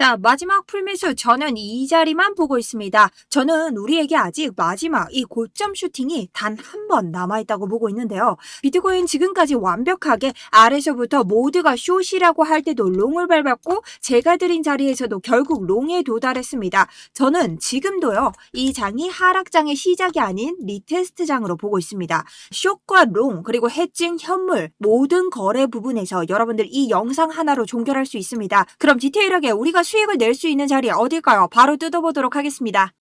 자, 마지막 풀매수 저는 이 자리만 보고 있습니다. 저는 우리에게 아직 마지막 이 고점 슈팅이 단 한 번 남아있다고 보고 있는데요. 비트코인 지금까지 완벽하게 아래서부터 모두가 숏이라고 할 때도 롱을 밟았고 제가 드린 자리에서도 결국 롱에 도달했습니다. 저는 지금도요. 이 장이 하락장의 시작이 아닌 리테스트장으로 보고 있습니다. 숏과 롱 그리고 해칭, 현물 모든 거래 부분에서 여러분들 이 영상 하나로 종결할 수 있습니다. 그럼 디테일하게 우리가 수익을 낼 수 있는 자리 어딜까요? 바로 뜯어보도록 하겠습니다.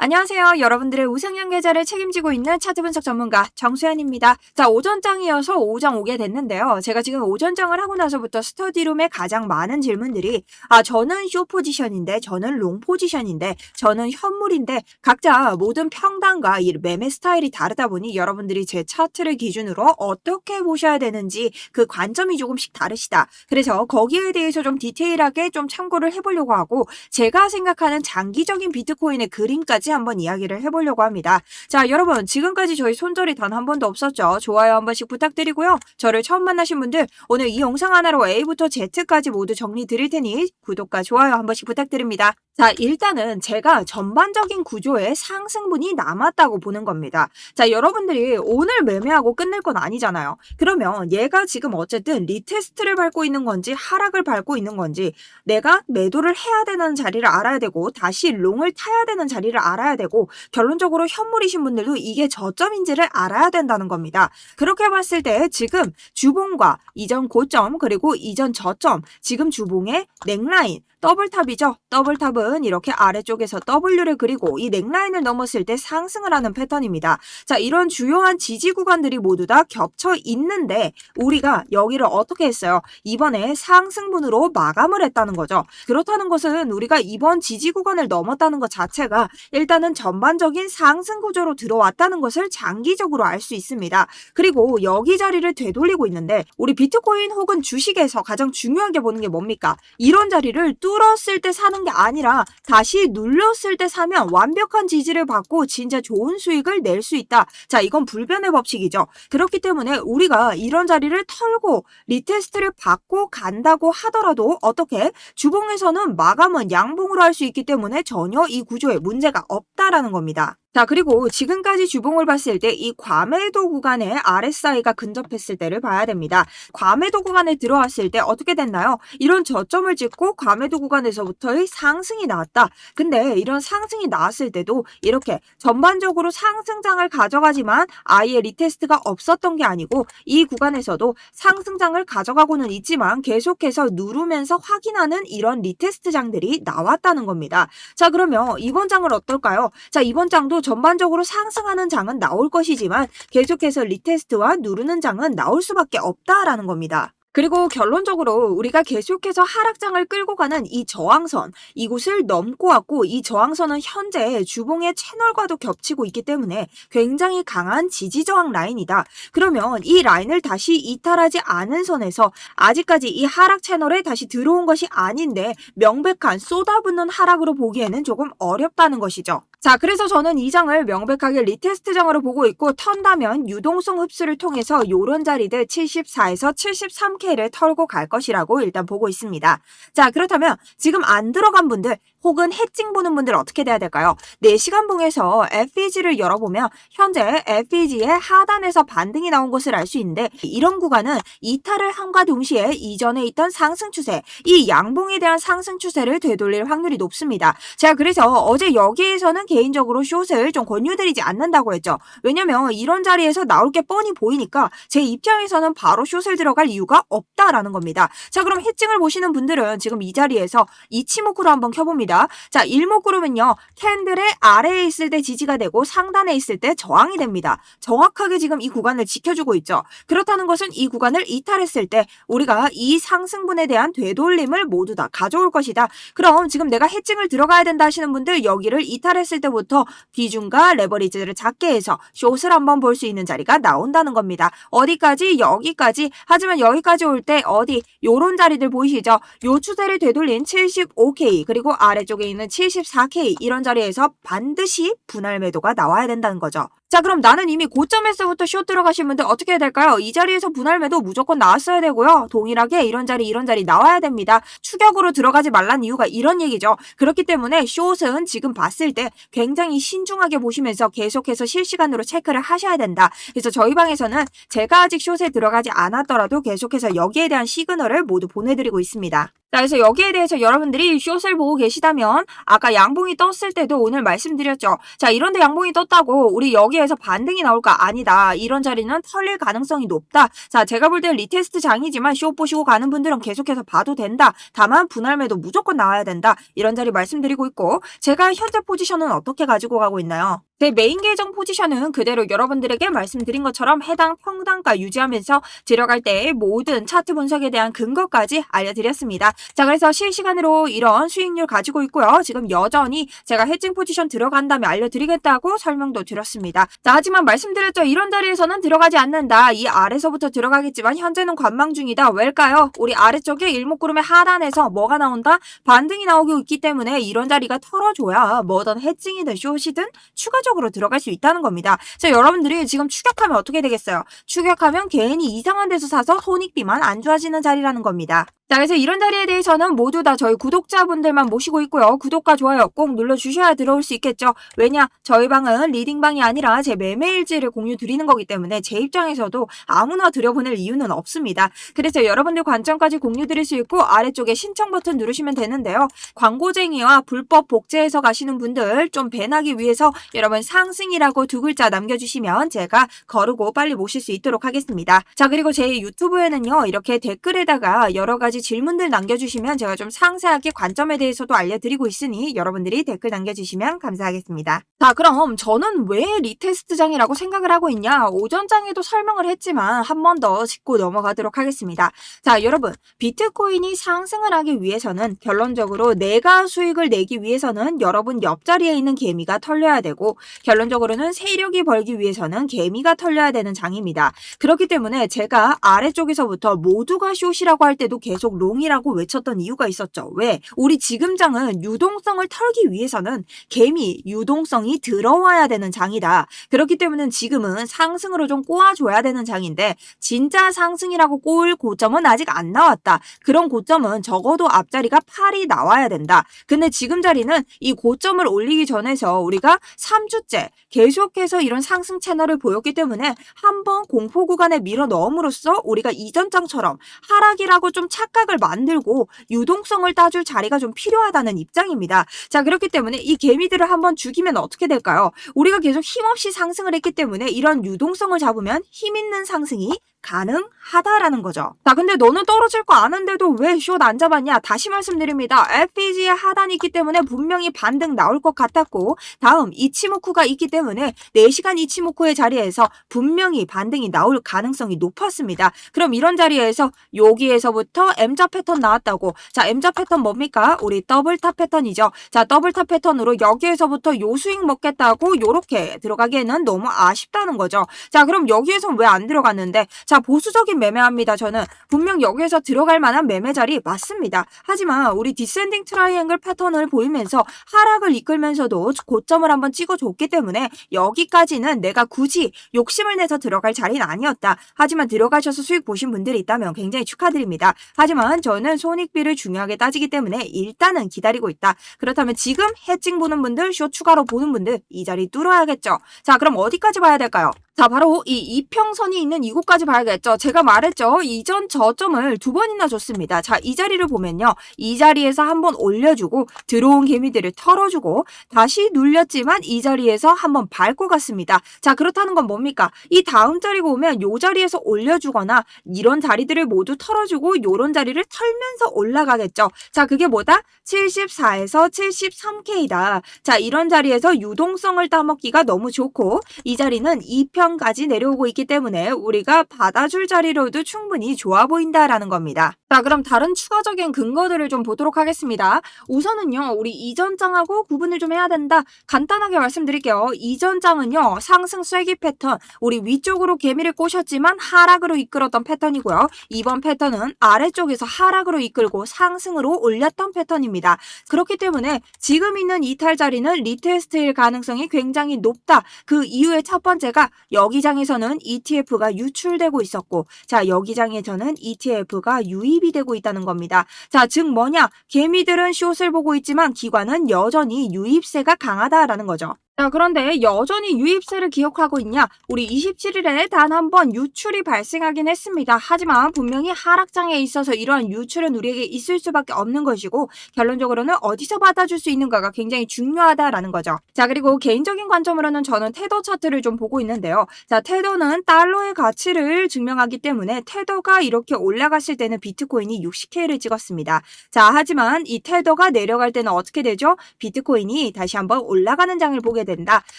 안녕하세요. 여러분들의 우상향 계좌를 책임지고 있는 차트 분석 전문가 정수연입니다. 자, 오전장이어서 오전 오게 됐는데요. 제가 지금 오전장을 하고 나서부터 스터디룸에 가장 많은 질문들이 저는 숏 포지션인데, 저는 롱 포지션인데, 저는 현물인데 각자 모든 평단과 이 매매 스타일이 다르다 보니 여러분들이 제 차트를 기준으로 어떻게 보셔야 되는지 그 관점이 조금씩 다르시다. 그래서 거기에 대해서 좀 디테일하게 좀 참고를 해보려고 하고 제가 생각하는 장기적인 비트코인의 그림까지 한번 이야기를 해보려고 합니다. 자, 여러분 지금까지 저희 손절이 단 한 번도 없었죠. 좋아요 한 번씩 부탁드리고요. 저를 처음 만나신 분들 오늘 이 영상 하나로 A부터 Z까지 모두 정리 드릴 테니 구독과 좋아요 한 번씩 부탁드립니다. 자, 일단은 제가 전반적인 구조에 상승분이 남았다고 보는 겁니다. 자, 여러분들이 오늘 매매하고 끝낼 건 아니잖아요. 그러면 얘가 지금 어쨌든 리테스트를 밟고 있는 건지 하락을 밟고 있는 건지 내가 매도를 해야 되는 자리를 알아야 되고 다시 롱을 타야 되는 자리를 알아야 되고 결론적으로 현물이신 분들도 이게 저점인지를 알아야 된다는 겁니다. 그렇게 봤을 때 지금 주봉과 이전 고점 그리고 이전 저점 지금 주봉의 넥라인 더블탑이죠. 더블탑은 이렇게 아래쪽에서 W를 그리고 이 넥라인을 넘었을 때 상승을 하는 패턴입니다. 자, 이런 주요한 지지 구간들이 모두 다 겹쳐 있는데 우리가 여기를 어떻게 했어요? 이번에 상승분으로 마감을 했다는 거죠. 그렇다는 것은 우리가 이번 지지 구간을 넘었다는 것 자체가 일단은 전반적인 상승 구조로 들어왔다는 것을 장기적으로 알 수 있습니다. 그리고 여기 자리를 되돌리고 있는데 우리 비트코인 혹은 주식에서 가장 중요하게 보는 게 뭡니까? 이런 자리를 뚫었을 때 사는 게 아니라 다시 눌렀을 때 사면 완벽한 지지를 받고 진짜 좋은 수익을 낼 수 있다. 자, 이건 불변의 법칙이죠. 그렇기 때문에 우리가 이런 자리를 털고 리테스트를 받고 간다고 하더라도 어떻게 주봉에서는 마감은 양봉으로 할 수 있기 때문에 전혀 이 구조에 문제가 없다라는 겁니다. 자, 그리고 지금까지 주봉을 봤을 때 이 과매도 구간에 RSI가 근접했을 때를 봐야 됩니다. 과매도 구간에 들어왔을 때 어떻게 됐나요? 이런 저점을 찍고 과매도 구간에서부터의 상승이 나왔다. 근데 이런 상승이 나왔을 때도 이렇게 전반적으로 상승장을 가져가지만 아예 리테스트가 없었던 게 아니고 이 구간에서도 상승장을 가져가고는 있지만 계속해서 누르면서 확인하는 이런 리테스트장들이 나왔다는 겁니다. 자, 그러면 이번 장은 어떨까요? 자, 이번 장도 전반적으로 상승하는 장은 나올 것이지만 계속해서 리테스트와 누르는 장은 나올 수밖에 없다라는 겁니다. 그리고 결론적으로 우리가 계속해서 하락장을 끌고 가는 이 저항선, 이곳을 넘고 왔고 이 저항선은 현재 주봉의 채널과도 겹치고 있기 때문에 굉장히 강한 지지저항 라인이다. 그러면 이 라인을 다시 이탈하지 않은 선에서 아직까지 이 하락 채널에 다시 들어온 것이 아닌데 명백한 쏟아붓는 하락으로 보기에는 조금 어렵다는 것이죠. 자, 그래서 저는 이 장을 명백하게 리테스트장으로 보고 있고 턴다면 유동성 흡수를 통해서 요런 자리들 74에서 73K를 털고 갈 것이라고 일단 보고 있습니다. 자, 그렇다면 지금 안 들어간 분들 혹은 해칭 보는 분들 어떻게 돼야 될까요? 4시간 봉에서 FEG를 열어보면 현재 FEG의 하단에서 반등이 나온 것을 알 수 있는데 이런 구간은 이탈을 함과 동시에 이전에 있던 상승 추세, 이 양봉에 대한 상승 추세를 되돌릴 확률이 높습니다. 제가 그래서 어제 여기에서는 개인적으로 숏을 좀 권유드리지 않는다고 했죠. 왜냐면 이런 자리에서 나올 게 뻔히 보이니까 제 입장에서는 바로 숏을 들어갈 이유가 없다라는 겁니다. 자, 그럼 해칭을 보시는 분들은 지금 이 자리에서 이치모쿠로 한번 켜봅니다. 자, 일목구름은요 캔들의 아래에 있을 때 지지가 되고 상단에 있을 때 저항이 됩니다. 정확하게 지금 이 구간을 지켜주고 있죠. 그렇다는 것은 이 구간을 이탈했을 때 우리가 이 상승분에 대한 되돌림을 모두 다 가져올 것이다. 그럼 지금 내가 해칭을 들어가야 된다 하시는 분들 여기를 이탈했을 때부터 비중과 레버리지를 작게 해서 숏을 한번 볼 수 있는 자리가 나온다는 겁니다. 어디까지? 여기까지. 하지만 여기까지 올 때 어디? 요런 자리들 보이시죠? 요 추세를 되돌린 75K 그리고 아래쪽에 있는 74K 이런 자리에서 반드시 분할 매도가 나와야 된다는 거죠. 자, 그럼 나는 이미 고점에서부터 숏 들어가신 분들 어떻게 해야 될까요? 이 자리에서 분할 매도 무조건 나왔어야 되고요. 동일하게 이런 자리 나와야 됩니다. 추격으로 들어가지 말란 이유가 이런 얘기죠. 그렇기 때문에 숏은 지금 봤을 때 굉장히 신중하게 보시면서 계속해서 실시간으로 체크를 하셔야 된다. 그래서 저희 방에서는 제가 아직 숏에 들어가지 않았더라도 계속해서 여기에 대한 시그널을 모두 보내드리고 있습니다. 자, 그래서 여기에 대해서 여러분들이 숏을 보고 계시다면 아까 양봉이 떴을 때도 오늘 말씀드렸죠. 자, 이런데 양봉이 떴다고 우리 여기에서 반등이 나올까? 아니다. 이런 자리는 털릴 가능성이 높다. 자, 제가 볼 때 리테스트 장이지만 숏 보시고 가는 분들은 계속해서 봐도 된다. 다만 분할 매도 무조건 나와야 된다. 이런 자리 말씀드리고 있고, 제가 현재 포지션은 어떻게 가지고 가고 있나요? 제 메인 계정 포지션은 그대로 여러분들에게 말씀드린 것처럼 해당 평단가 유지하면서 들어갈 때의 모든 차트 분석에 대한 근거까지 알려드렸습니다. 자, 그래서 실시간으로 이런 수익률 가지고 있고요. 지금 여전히 제가 해칭 포지션 들어간 다음에 알려드리겠다고 설명도 드렸습니다. 자, 하지만 말씀드렸죠. 이런 자리에서는 들어가지 않는다. 이 아래서부터 들어가겠지만 현재는 관망 중이다. 왜일까요? 우리 아래쪽에 일목구름의 하단에서 뭐가 나온다? 반등이 나오고 있기 때문에 이런 자리가 털어줘야 뭐든 해칭이든 숏이든 추가적으로 들어갈 수 있다는 겁니다. 자, 여러분들이 지금 추격하면 어떻게 되겠어요? 추격하면 괜히 이상한 데서 사서 손익비만 안 좋아지는 자리라는 겁니다. 자, 그래서 이런 자리에 대해서는 모두 다 저희 구독자분들만 모시고 있고요. 구독과 좋아요 꼭 눌러주셔야 들어올 수 있겠죠. 왜냐? 저희 방은 리딩방이 아니라 제 매매일지를 공유 드리는 거기 때문에 제 입장에서도 아무나 들여보낼 이유는 없습니다. 그래서 여러분들 관점까지 공유 드릴 수 있고 아래쪽에 신청 버튼 누르시면 되는데요. 광고쟁이와 불법 복제해서 가시는 분들 좀 배나기 위해서 여러분 상승이라고 두 글자 남겨주시면 제가 거르고 빨리 모실 수 있도록 하겠습니다. 자, 그리고 제 유튜브에는요. 이렇게 댓글에다가 여러 가지 질문들 남겨주시면 제가 좀 상세하게 관점에 대해서도 알려드리고 있으니 여러분들이 댓글 남겨주시면 감사하겠습니다. 자, 그럼 저는 왜 리테스트장이라고 생각을 하고 있냐? 오전장에도 설명을 했지만 한 번 더 짚고 넘어가도록 하겠습니다. 자, 여러분 비트코인이 상승을 하기 위해서는 결론적으로 내가 수익을 내기 위해서는 여러분 옆자리에 있는 개미가 털려야 되고 결론적으로는 세력이 벌기 위해서는 개미가 털려야 되는 장입니다. 그렇기 때문에 제가 아래쪽에서부터 모두가 숏이라고 할 때도 계속 롱이라고 외쳤던 이유가 있었죠. 왜? 우리 지금 장은 유동성을 털기 위해서는 개미 유동성이 들어와야 되는 장이다. 그렇기 때문에 지금은 상승으로 좀 꼬아줘야 되는 장인데 진짜 상승이라고 꼬을 고점은 아직 안 나왔다. 그런 고점은 적어도 앞자리가 8이 나와야 된다. 근데 지금 자리는 이 고점을 올리기 전에서 우리가 3주째 계속해서 이런 상승 채널을 보였기 때문에 한번 공포 구간에 밀어 넣음으로써 우리가 이전 장처럼 하락이라고 좀 착각을 만들고 유동성을 따줄 자리가 좀 필요하다는 입장입니다. 자, 그렇기 때문에 이 개미들을 한번 죽이면 어떻게 될까요? 우리가 계속 힘없이 상승을 했기 때문에 이런 유동성을 잡으면 힘 있는 상승이 가능하다라는 거죠. 자, 근데 너는 떨어질 거 아는데도 왜 숏 안 잡았냐? 다시 말씀드립니다. FEG의 하단이 있기 때문에 분명히 반등 나올 것 같았고 다음 이치모쿠가 있기 때문에 4시간 이치모쿠의 자리에서 분명히 반등이 나올 가능성이 높았습니다. 그럼 이런 자리에서 여기에서부터 M자 패턴 나왔다고. 자, M자 패턴 뭡니까? 우리 더블탑 패턴이죠. 자, 더블탑 패턴으로 여기에서부터 요 수익 먹겠다고 요렇게 들어가기에는 너무 아쉽다는 거죠. 자, 그럼 여기에선 왜 안 들어갔는데? 자, 보수적인 매매합니다. 저는 분명 여기에서 들어갈 만한 매매 자리 맞습니다. 하지만 우리 디센딩 트라이앵글 패턴을 보이면서 하락을 이끌면서도 고점을 한번 찍어줬기 때문에 여기까지는 내가 굳이 욕심을 내서 들어갈 자리는 아니었다. 하지만 들어가셔서 수익 보신 분들이 있다면 굉장히 축하드립니다. 하지만 저는 손익비를 중요하게 따지기 때문에 일단은 기다리고 있다. 그렇다면 지금 해칭 보는 분들, 숏 추가로 보는 분들 이 자리 뚫어야겠죠. 자, 그럼 어디까지 봐야 될까요? 자, 바로 이 이평선이 있는 이곳까지 봐야겠죠. 제가 말했죠. 이전 저점을 2번이나 줬습니다. 자, 이 자리를 보면요. 이 자리에서 한번 올려주고 들어온 개미들을 털어주고 다시 눌렸지만 이 자리에서 한번 밟고 갔습니다. 자, 그렇다는 건 뭡니까? 이 다음 자리가 오면 요 자리에서 올려주거나 이런 자리들을 모두 털어주고 요런 자리를 털면서 올라가겠죠. 자, 그게 뭐다? 74에서 73K다. 자, 이런 자리에서 유동성을 따먹기가 너무 좋고 이 자리는 이평 5장까지 내려오고 있기 때문에 우리가 받아줄 자리로도 충분히 좋아 보인다라는 겁니다. 자, 그럼 다른 추가적인 근거들을 좀 보도록 하겠습니다. 우선은요, 우리 이전 장하고 구분을 좀 해야 된다. 간단하게 말씀드릴게요. 이전 장은요, 상승 쐐기 패턴, 우리 위쪽으로 개미를 꼬셨지만 하락으로 이끌었던 패턴이고요. 이번 패턴은 아래쪽에서 하락으로 이끌고 상승으로 올렸던 패턴입니다. 그렇기 때문에 지금 있는 이탈 자리는 리테스트일 가능성이 굉장히 높다. 그 이유의 첫 번째가 여기 장에서는 ETF가 유출되고 있었고, 자, 여기 장에서는 ETF가 유입이 되고 있다는 겁니다. 자, 즉 뭐냐? 개미들은 숏을 보고 있지만 기관은 여전히 유입세가 강하다라는 거죠. 자, 그런데 여전히 유입세를 기억하고 있냐? 우리 27일에 단 한 번 유출이 발생하긴 했습니다. 하지만 분명히 하락장에 있어서 이러한 유출은 우리에게 있을 수밖에 없는 것이고 결론적으로는 어디서 받아줄 수 있는가가 굉장히 중요하다라는 거죠. 자, 그리고 개인적인 관점으로는 저는 테더 차트를 좀 보고 있는데요. 자, 테더는 달러의 가치를 증명하기 때문에 테더가 이렇게 올라갔을 때는 비트코인이 60K를 찍었습니다. 자, 하지만 이 테더가 내려갈 때는 어떻게 되죠? 비트코인이 다시 한번 올라가는 장을 보게 된다.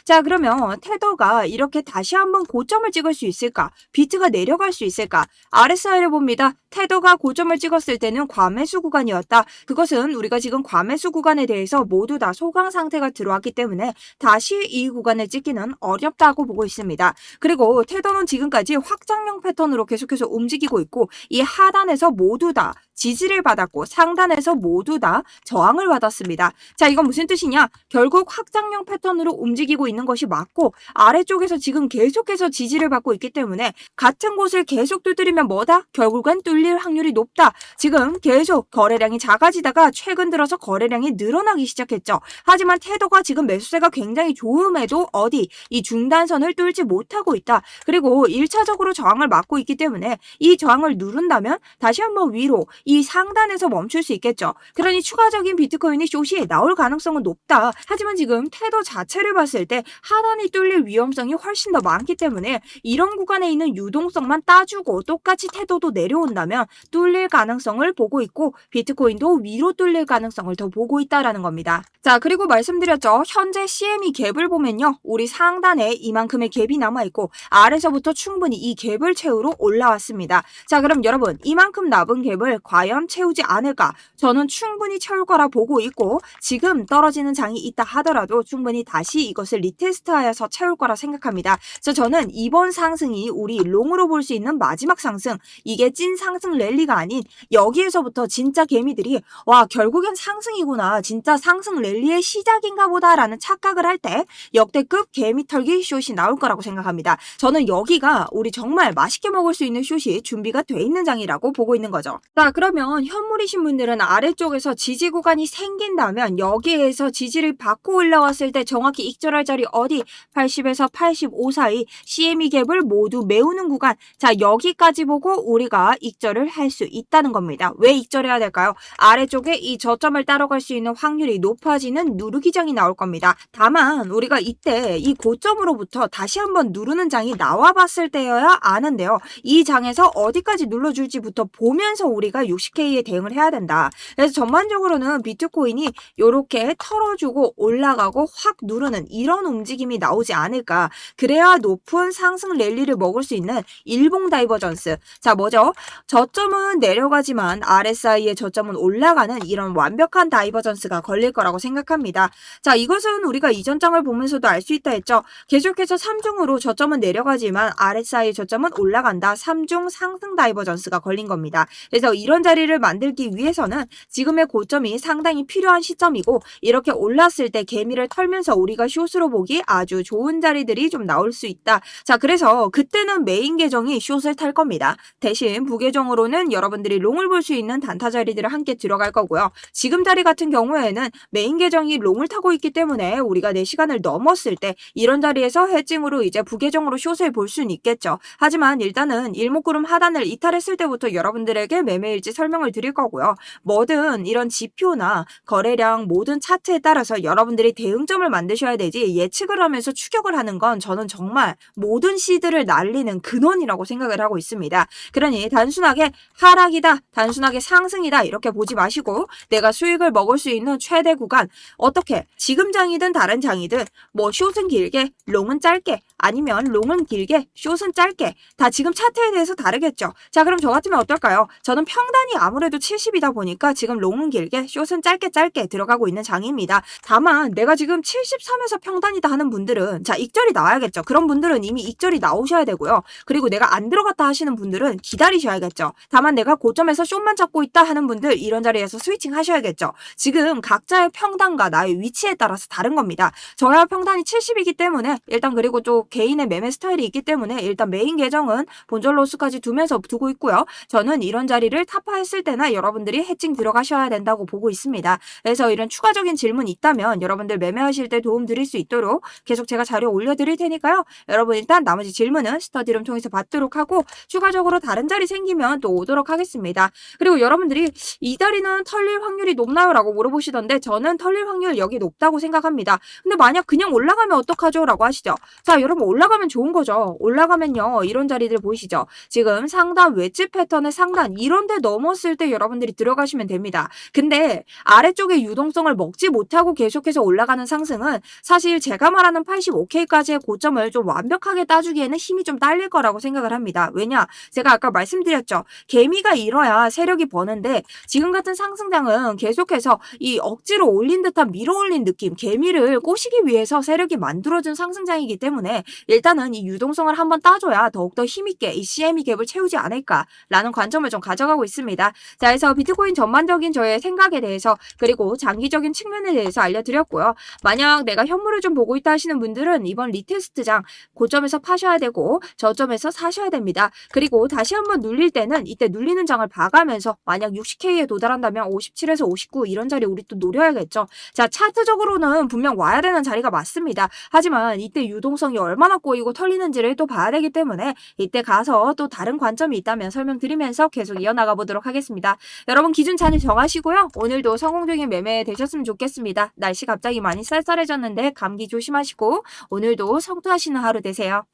자, 그러면 테더가 이렇게 다시 한번 고점을 찍을 수 있을까? 비트가 내려갈 수 있을까? RSI를 봅니다. 테더가 고점을 찍었을 때는 과매수 구간이었다. 그것은 우리가 지금 과매수 구간에 대해서 모두 다 소강 상태가 들어왔기 때문에 다시 이 구간을 찍기는 어렵다고 보고 있습니다. 그리고 테더는 지금까지 확장형 패턴으로 계속해서 움직이고 있고 이 하단에서 모두 다 지지를 받았고 상단에서 모두 다 저항을 받았습니다. 자, 이건 무슨 뜻이냐? 결국 확장형 패턴으로 움직이고 있는 것이 맞고 아래쪽에서 지금 계속해서 지지를 받고 있기 때문에 같은 곳을 계속 두드리면 뭐다? 결국엔 뚫릴 확률이 높다. 지금 계속 거래량이 작아지다가 최근 들어서 거래량이 늘어나기 시작했죠. 하지만 테더가 지금 매수세가 굉장히 좋음에도 어디? 이 중단선을 뚫지 못하고 있다. 그리고 1차적으로 저항을 막고 있기 때문에 이 저항을 누른다면 다시 한번 위로 이 상단에서 멈출 수 있겠죠. 그러니 추가적인 비트코인이 숏이 나올 가능성은 높다. 하지만 지금 테더 자체를 봤을 때 하단이 뚫릴 위험성이 훨씬 더 많기 때문에 이런 구간에 있는 유동성만 따주고 똑같이 테더도 내려온다면 뚫릴 가능성을 보고 있고 비트코인도 위로 뚫릴 가능성을 더 보고 있다라는 겁니다. 자, 그리고 말씀드렸죠. 현재 CME 갭을 보면요. 우리 상단에 이만큼의 갭이 남아있고 아래서부터 충분히 이 갭을 채우러 올라왔습니다. 자, 그럼 여러분 이만큼 남은 갭을 과연 채우지 않을까? 저는 충분히 채울 거라 보고 있고 지금 떨어지는 장이 있다 하더라도 충분히 다시 이것을 리테스트하여서 채울 거라 생각합니다. 그래서 저는 이번 상승이 우리 롱으로 볼 수 있는 마지막 상승, 이게 찐 상승 랠리가 아닌 여기에서부터 진짜 개미들이 와, 결국엔 상승이구나, 진짜 상승 랠리의 시작인가 보다라는 착각을 할 때 역대급 개미 털기 숏이 나올 거라고 생각합니다. 저는 여기가 우리 정말 맛있게 먹을 수 있는 숏이 준비가 돼 있는 장이라고 보고 있는 거죠. 자, 그러면 현물이신 분들은 아래쪽에서 지지 구간이 생긴다면 여기에서 지지를 받고 올라왔을 때 정확히 익절할 자리 어디? 80에서 85 사이 CME 갭을 모두 메우는 구간. 자, 여기까지 보고 우리가 익절을 할 수 있다는 겁니다. 왜 익절해야 될까요? 아래쪽에 이 저점을 따라갈 수 있는 확률이 높아지는 누르기장이 나올 겁니다. 다만 우리가 이때 이 고점으로부터 다시 한번 누르는 장이 나와봤을 때여야 아는데요. 이 장에서 어디까지 눌러줄지부터 보면서 우리가 60K에 대응을 해야 된다. 그래서 전반적으로는 비트코인이 이렇게 털어주고 올라가고 확 누르는 이런 움직임이 나오지 않을까. 그래야 높은 상승 랠리를 먹을 수 있는 일봉 다이버전스. 자, 뭐죠? 저점은 내려가지만 RSI의 저점은 올라가는 이런 완벽한 다이버전스가 걸릴 거라고 생각합니다. 자, 이것은 우리가 이전 장을 보면서도 알 수 있다 했죠. 계속해서 3중으로 저점은 내려가지만 RSI의 저점은 올라간다. 3중 상승 다이버전스가 걸린 겁니다. 그래서 이런 자리를 만들기 위해서는 지금의 고점이 상당히 필요한 시점이고 이렇게 올랐을 때 개미를 털면서 우리가 숏으로 보기 아주 좋은 자리들이 좀 나올 수 있다. 자, 그래서 그때는 메인 계정이 숏을 탈 겁니다. 대신 부계정으로는 여러분들이 롱을 볼 수 있는 단타 자리들을 함께 들어갈 거고요. 지금 자리 같은 경우에는 메인 계정이 롱을 타고 있기 때문에 우리가 4시간을 넘었을 때 이런 자리에서 해칭으로 이제 부계정으로 숏을 볼 수는 있겠죠. 하지만 일단은 일목구름 하단을 이탈했을 때부터 여러분들에게 매매일지 설명을 드릴 거고요. 뭐든 이런 지표나 거래량 모든 차트에 따라서 여러분들이 대응점을 만드셔야 하셔야 되지 예측을 하면서 추격을 하는 건 저는 정말 모든 시드를 날리는 근원이라고 생각을 하고 있습니다. 그러니 단순하게 하락이다, 단순하게 상승이다 이렇게 보지 마시고 내가 수익을 먹을 수 있는 최대 구간 어떻게 지금 장이든 다른 장이든 뭐 숏은 길게 롱은 짧게 아니면 롱은 길게 숏은 짧게 다 지금 차트에 대해서 다르겠죠. 자 그럼 저 같으면 어떨까요? 저는 평단이 아무래도 70이다 보니까 지금 롱은 길게 숏은 짧게 들어가고 있는 장입니다. 다만 내가 지금 73에서 평단이다 하는 분들은 자 익절이 나와야겠죠. 그런 분들은 이미 익절이 나오셔야 되고요. 그리고 내가 안 들어갔다 하시는 분들은 기다리셔야겠죠. 다만 내가 고점에서 숏만 잡고 있다 하는 분들 이런 자리에서 스위칭 하셔야겠죠. 지금 각자의 평단과 나의 위치에 따라서 다른 겁니다. 저야 평단이 70이기 때문에 일단 그리고 또 개인의 매매 스타일이 있기 때문에 일단 메인 계정은 본전 로스까지 두고 있고요. 저는 이런 자리를 타파했을 때나 여러분들이 해칭 들어가셔야 된다고 보고 있습니다. 그래서 이런 추가적인 질문 있다면 여러분들 매매하실 때 도움 드릴 수 있도록 계속 제가 자료 올려드릴 테니까요. 여러분 일단 나머지 질문은 스터디룸 통해서 받도록 하고 추가적으로 다른 자리 생기면 또 오도록 하겠습니다. 그리고 여러분들이 이 자리는 털릴 확률이 높나요? 라고 물어보시던데 저는 털릴 확률 여기 높다고 생각합니다. 근데 만약 그냥 올라가면 어떡하죠? 라고 하시죠. 자 여러분 올라가면 좋은 거죠. 올라가면요 이런 자리들 보이시죠? 지금 상단 웨지 패턴의 상단 이런 데 넘었을 때 여러분들이 들어가시면 됩니다. 근데 아래쪽에 유동성을 먹지 못하고 계속해서 올라가는 상승은 사실 제가 말하는 85K까지의 고점을 좀 완벽하게 따주기에는 힘이 좀 딸릴 거라고 생각을 합니다. 왜냐? 제가 아까 말씀드렸죠. 개미가 일어야 세력이 버는데 지금 같은 상승장은 계속해서 이 억지로 올린 듯한 밀어올린 느낌 개미를 꼬시기 위해서 세력이 만들어준 상승장이기 때문에 일단은 이 유동성을 한번 따줘야 더욱더 힘있게 이 CME 갭을 채우지 않을까라는 관점을 좀 가져가고 있습니다. 자, 그래서 비트코인 전반적인 저의 생각에 대해서 그리고 장기적인 측면에 대해서 알려드렸고요. 만약 내가 현물을 좀 보고 있다 하시는 분들은 이번 리테스트장 고점에서 파셔야 되고 저점에서 사셔야 됩니다. 그리고 다시 한번 눌릴 때는 이때 눌리는 장을 봐가면서 만약 60K에 도달한다면 57에서 59 이런 자리 우리 또 노려야겠죠. 자, 차트적으로는 분명 와야 되는 자리가 맞습니다. 하지만 이때 유동성이 얼마나 꼬이고 털리는지를 또 봐야 되기 때문에 이때 가서 또 다른 관점이 있다면 설명드리면서 계속 이어나가 보도록 하겠습니다. 여러분 기준 잘 정하시고요. 오늘도 성공적인 매매 되셨으면 좋겠습니다. 날씨 갑자기 많이 쌀쌀해졌는데 감기 조심하시고 오늘도 성투하시는 하루 되세요.